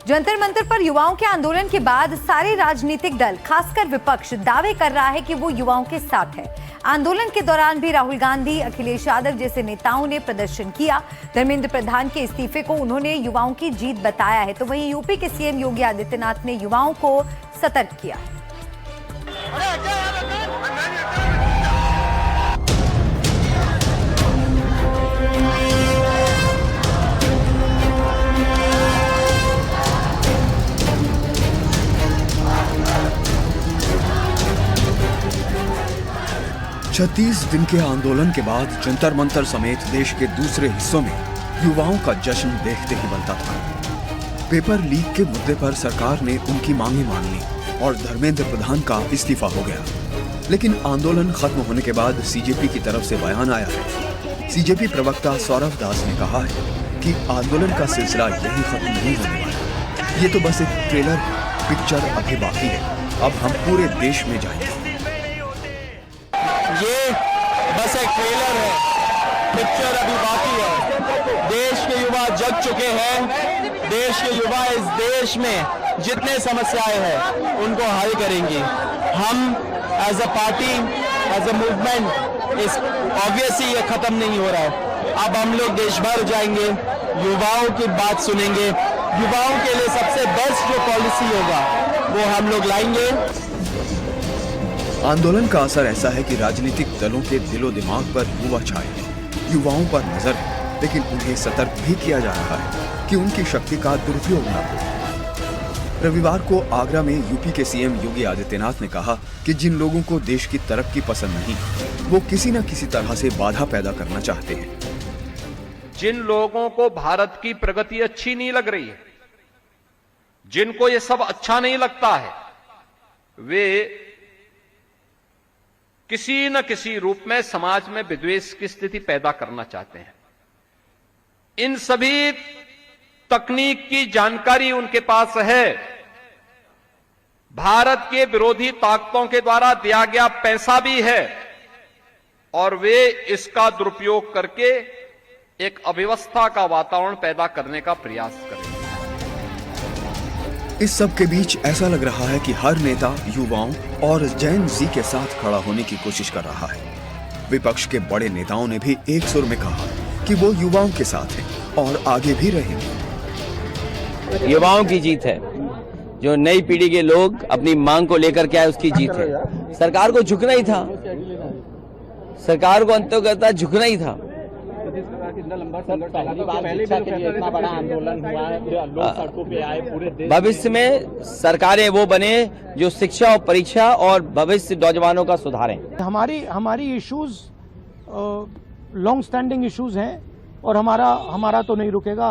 जंतर मंतर पर युवाओं के आंदोलन के बाद सारे राजनीतिक दल, खासकर विपक्ष, दावे कर रहा है कि वो युवाओं के साथ है। आंदोलन के दौरान भी राहुल गांधी, अखिलेश यादव जैसे नेताओं ने प्रदर्शन किया। धर्मेंद्र प्रधान के इस्तीफे को उन्होंने युवाओं की जीत बताया है, तो वहीं यूपी के सीएम योगी आदित्यनाथ ने युवाओं को सतर्क किया। 36 दिन के आंदोलन के बाद जंतर मंतर समेत देश के दूसरे हिस्सों में युवाओं का जश्न देखते ही बनता था। पेपर लीक के मुद्दे पर सरकार ने उनकी मांगे मान ली और धर्मेंद्र प्रधान का इस्तीफा हो गया। लेकिन आंदोलन खत्म होने के बाद सीजेपी की तरफ से बयान आया है। सीजेपी प्रवक्ता सौरभ दास ने कहा है कि आंदोलन का सिलसिला यही खत्म नहीं होने वाला। ये तो बस एक ट्रेलर है, पिक्चर अभी बाकी है। अब हम पूरे देश में जाएंगे। ये बस एक ट्रेलर है, पिक्चर अभी बाकी है। देश के युवा जग चुके हैं। देश के युवा इस देश में जितने समस्याएं हैं उनको हल करेंगे। हम as a party, as a movement, इस ऑब्वियसली ये खत्म नहीं हो रहा है। अब हम लोग देश भर जाएंगे, युवाओं की बात सुनेंगे। युवाओं के लिए सबसे बेस्ट जो पॉलिसी होगा वो हम लोग लाएंगे। आंदोलन का असर ऐसा है कि राजनीतिक दलों के दिलो दिमाग पर युवा छाए हैं। युवाओं पर नजर है, लेकिन उन्हें सतर्क भी किया जा रहा है कि उनकी शक्ति का दुरुपयोग न हो। रविवार को आगरा में यूपी के सीएम योगी आदित्यनाथ ने कहा कि जिन लोगों को देश की तरक्की पसंद नहीं, वो किसी न किसी तरह से बाधा पैदा करना चाहते हैं। जिन लोगों को भारत की प्रगति अच्छी नहीं लग रही है, जिनको ये सब अच्छा नहीं लगता है, वे किसी न किसी रूप में समाज में विद्वेष की स्थिति पैदा करना चाहते हैं। इन सभी तकनीक की जानकारी उनके पास है। भारत के विरोधी ताकतों के द्वारा दिया गया पैसा भी है और वे इसका दुरुपयोग करके एक अव्यवस्था का वातावरण पैदा करने का प्रयास करेंगे। इस सब के बीच ऐसा लग रहा है कि हर नेता युवाओं और जेन ज़ी के साथ खड़ा होने की कोशिश कर रहा है। विपक्ष के बड़े नेताओं ने भी एक सुर में कहा कि वो युवाओं के साथ हैं और आगे भी रहेंगे। युवाओं की जीत है। जो नई पीढ़ी के लोग अपनी मांग को लेकर के आए, उसकी जीत है। सरकार को झुकना ही था, सरकार को अंततः झुकना ही था। भविष्य में सरकारें वो बने जो शिक्षा और परीक्षा और भविष्य नौजवानों का सुधारें। हमारी इश्यूज लॉन्ग स्टैंडिंग इश्यूज हैं और हमारा तो नहीं रुकेगा।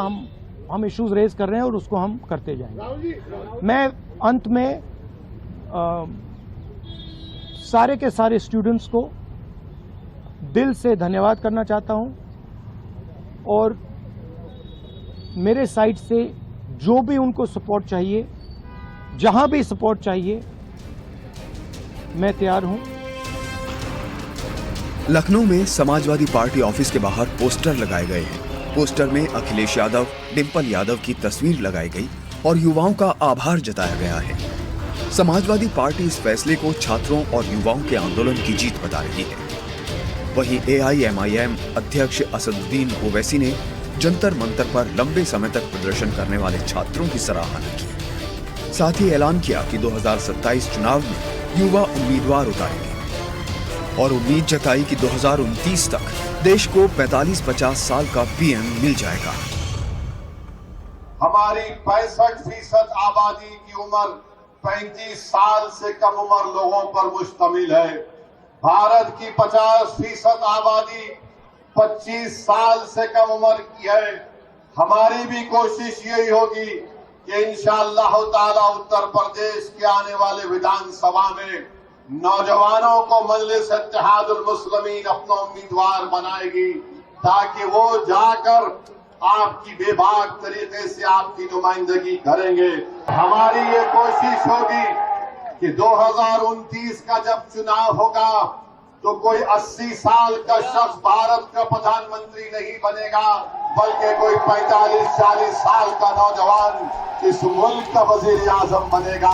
हम इश्यूज रेज कर रहे हैं और उसको हम करते जाएंगे। मैं अंत में सारे के सारे स्टूडेंट्स को दिल से धन्यवाद करना चाहता हूं और मेरे साइड से जो भी उनको सपोर्ट चाहिए, जहां भी सपोर्ट चाहिए, मैं तैयार हूं। लखनऊ में समाजवादी पार्टी ऑफिस के बाहर पोस्टर लगाए गए हैं। पोस्टर में अखिलेश यादव, डिंपल यादव की तस्वीर लगाई गई और युवाओं का आभार जताया गया है। समाजवादी पार्टी इस फैसले को छात्रों और युवाओं के आंदोलन की जीत बता रही है। वहीं AIMIM अध्यक्ष असदुद्दीन ओवैसी ने जंतर मंतर पर लंबे समय तक प्रदर्शन करने वाले छात्रों की सराहना की। साथ ही ऐलान किया कि 2027 चुनाव में युवा उम्मीदवार उतारेंगे और उम्मीद जताई कि 2029 तक देश को 45-50 साल का PM मिल जाएगा। हमारी 65% आबादी की उम्र 35 साल से कम उम्र लोगों पर मुश्तमिल है। भारत की 50% आबादी 25 साल से कम उम्र की है। हमारी भी कोशिश यही होगी कि इंशाअल्लाह ताला उत्तर प्रदेश के आने वाले विधानसभा में नौजवानों को मजलिस इत्तेहादुल मुस्लिमीन अपना उम्मीदवार बनाएगी, ताकि वो जाकर आपकी बेबाक तरीके से आपकी नुमाइंदगी करेंगे। हमारी ये कोशिश होगी कि 2029 का जब चुनाव होगा तो कोई 80 साल का शख्स भारत का प्रधानमंत्री नहीं बनेगा, बल्कि कोई 45-40 साल का नौजवान इस मुल्क का वजीर आजम बनेगा।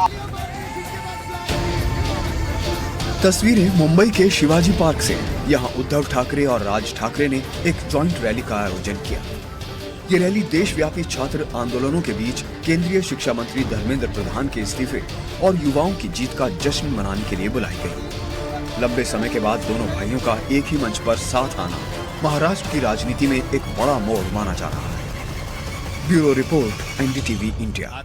तस्वीरें मुंबई के शिवाजी पार्क से। यहाँ उद्धव ठाकरे और राज ठाकरे ने एक जॉइंट रैली का आयोजन किया। ये रैली देशव्यापी छात्र आंदोलनों के बीच केंद्रीय शिक्षा मंत्री धर्मेंद्र प्रधान के इस्तीफे और युवाओं की जीत का जश्न मनाने के लिए बुलाई गई। लंबे समय के बाद दोनों भाइयों का एक ही मंच पर साथ आना महाराष्ट्र की राजनीति में एक बड़ा मोड़ माना जा रहा है। Bureau report, NDTV India.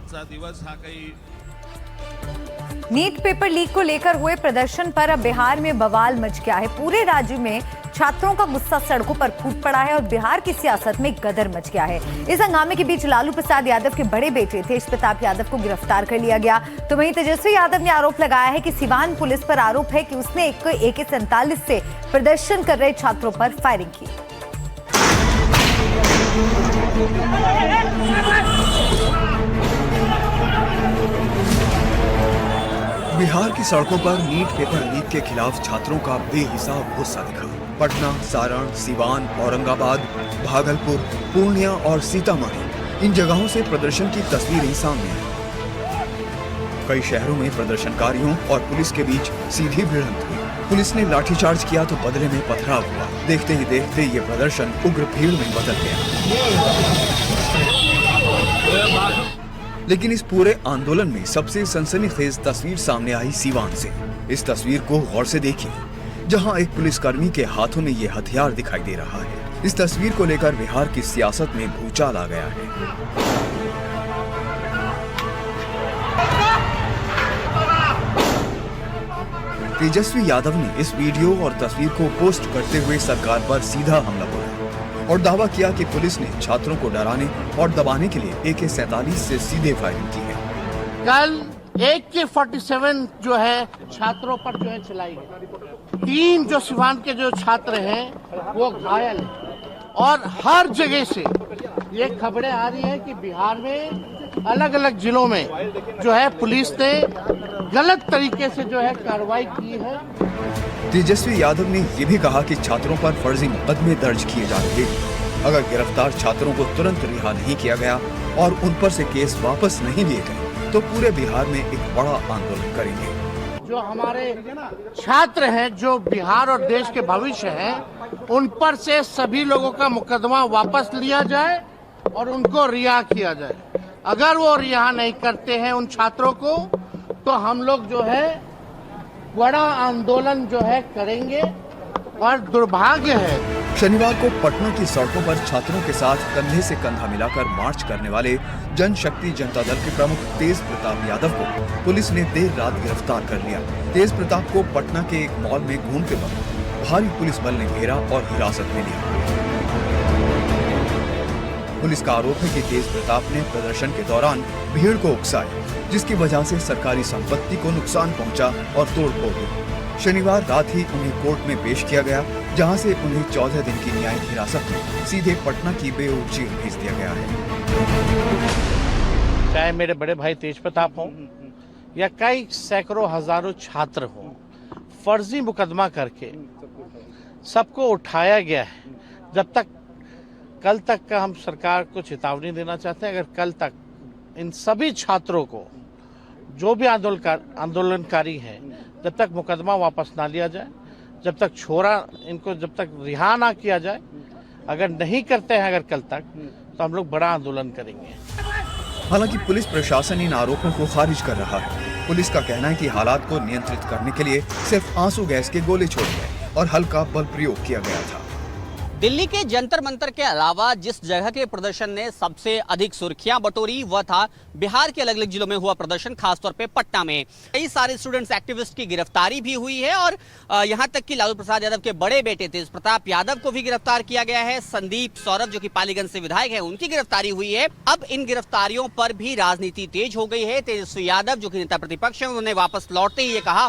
NEET paper leak को लेकर हुए प्रदर्शन पर अब बिहार में बवाल मच गया है। पूरे राज्य में छात्रों का गुस्सा सड़कों पर फूट पड़ा है और बिहार की सियासत में गदर मच गया है। इस हंगामे के बीच लालू प्रसाद यादव के बड़े बेटे तेज प्रताप यादव को गिरफ्तार कर लिया गया। तो वहीं तेजस्वी यादव ने आरोप लगाया है कि सिवान पुलिस पर आरोप है कि उसने एक AK-47 से प्रदर्शन कर रहे छात्रों पर फायरिंग की। बिहार की सड़कों पर नीट पेपर लीक के खिलाफ छात्रों का बेहिसाब गुस्सा दिखा। पटना, सारण, सिवान, औरंगाबाद, भागलपुर, पूर्णिया और सीतामढ़ी, इन जगहों से प्रदर्शन की तस्वीरें सामने आई। कई शहरों में प्रदर्शनकारियों और पुलिस के बीच सीधी भिड़ंत हुई। पुलिस ने लाठीचार्ज किया तो बदले में पथराव हुआ। देखते ही देखते ये प्रदर्शन उग्र भीड़ में बदल गया। लेकिन इस पूरे आंदोलन में सबसे सनसनीखेज तस्वीर सामने आई सीवान से। इस तस्वीर को गौर से देखिए, जहां एक पुलिसकर्मी के हाथों में ये हथियार दिखाई दे रहा है। इस तस्वीर को लेकर बिहार की सियासत में भूचाल आ गया है। तेजस्वी यादव ने इस वीडियो और तस्वीर को पोस्ट करते हुए सरकार पर सीधा हमला बोला और दावा किया कि पुलिस ने छात्रों को डराने और दबाने के लिए AK-47 से सीधे फायरिंग की है। कल AK-47 जो है छात्रों पर जो है चलाई गई। 3 जो सिवान के जो छात्र हैं वो घायल हैं और हर जगह से ये खबरें आ रही है कि बिहार में अलग अलग जिलों में जो है पुलिस ने गलत तरीके से जो है कार्रवाई की है। तेजस्वी यादव ने ये भी कहा कि छात्रों पर फर्जी मुकदमे दर्ज किए जा रहे हैं। अगर गिरफ्तार छात्रों को तुरंत रिहा नहीं किया गया और उन पर से केस वापस नहीं लिए गए तो पूरे बिहार में एक बड़ा आंदोलन करेंगे। जो हमारे छात्र हैं, जो बिहार और देश के भविष्य हैं, उन पर से सभी लोगों का मुकदमा वापस लिया जाए और उनको रिहा किया जाए। अगर वो रिहा नहीं करते हैं उन छात्रों को तो हम लोग जो है बड़ा आंदोलन जो है करेंगे। और दुर्भाग्य है, शनिवार को पटना की सड़कों पर छात्रों के साथ कंधे से कंधा मिलाकर मार्च करने वाले जनशक्ति जनता दल के प्रमुख तेज प्रताप यादव को पुलिस ने देर रात गिरफ्तार कर लिया। तेज प्रताप को पटना के एक मॉल में घूमते वक्त भारी पुलिस बल ने घेरा और हिरासत में लिया। पुलिस का आरोप है कि तेज प्रताप ने प्रदर्शन के दौरान भीड़ को उकसाया, जिसकी वजह से सरकारी संपत्ति को नुकसान पहुंचा और तोड़फोड़ हुई। शनिवार रात ही उन्हें कोर्ट में पेश किया गया, जहां से उन्हें 14 दिन की न्यायिक हिरासत में सीधे पटना की बेऊर जेल भेज दिया गया है। चाहे मेरे बड़े भाई तेज प्रताप हों या कई सैकड़ों हजारों छात्र हों, फर्जी मुकदमा करके सबको उठाया गया है। जब तक कल तक का हम सरकार को चेतावनी देना चाहते हैं, अगर कल तक इन सभी छात्रों को जो भी आंदोलनकारी हैं, जब तक मुकदमा वापस ना लिया जाए, जब तक इनको जब तक रिहा ना किया जाए, अगर नहीं करते हैं अगर कल तक, तो हम लोग बड़ा आंदोलन करेंगे। हालांकि पुलिस प्रशासन इन आरोपों को खारिज कर रहा है। पुलिस का कहना है कि हालात को नियंत्रित करने के लिए सिर्फ आंसू गैस के गोले छोड़े गए और हल्का बल प्रयोग किया गया था। दिल्ली के जंतर मंतर के अलावा जिस जगह के प्रदर्शन ने सबसे अधिक सुर्खियां बटोरी वह था बिहार के अलग अलग जिलों में हुआ प्रदर्शन, खासतौर पे पटना में। कई सारे स्टूडेंट्स एक्टिविस्ट की गिरफ्तारी भी हुई है और यहां तक कि लालू प्रसाद यादव के बड़े बेटे तेज प्रताप यादव को भी गिरफ्तार किया गया है। संदीप सौरभ जो कि पालीगंज से विधायक है, उनकी गिरफ्तारी हुई है। अब इन गिरफ्तारियों पर भी राजनीति तेज हो गई है। तेजस्वी यादव जो कि नेता प्रतिपक्ष है, उन्होंने वापस लौटते ही ये कहा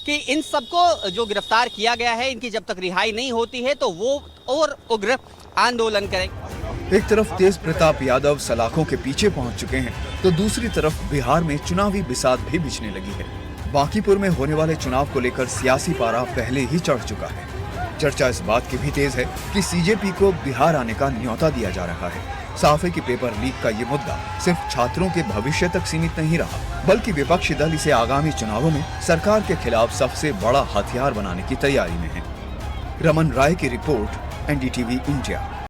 कि इन सबको जो गिरफ्तार किया गया है, इनकी जब तक रिहाई नहीं होती है तो वो और उग्र आंदोलन करेंगे। एक तरफ तेज प्रताप यादव सलाखों के पीछे पहुंच चुके हैं, तो दूसरी तरफ बिहार में चुनावी बिसात भी बिछने लगी है। बांकीपुर में होने वाले चुनाव को लेकर सियासी पारा पहले ही चढ़ चुका है। चर्चा इस बात की भी तेज है कि सीजेपी को बिहार आने का न्योता दिया जा रहा है। साफ है कि पेपर लीक का ये मुद्दा सिर्फ छात्रों के भविष्य तक सीमित नहीं रहा, बल्कि विपक्षी दल इसे आगामी चुनावों में सरकार के खिलाफ सबसे बड़ा हथियार बनाने की तैयारी में है। रमन राय की रिपोर्ट, एनडीटीवी इंडिया।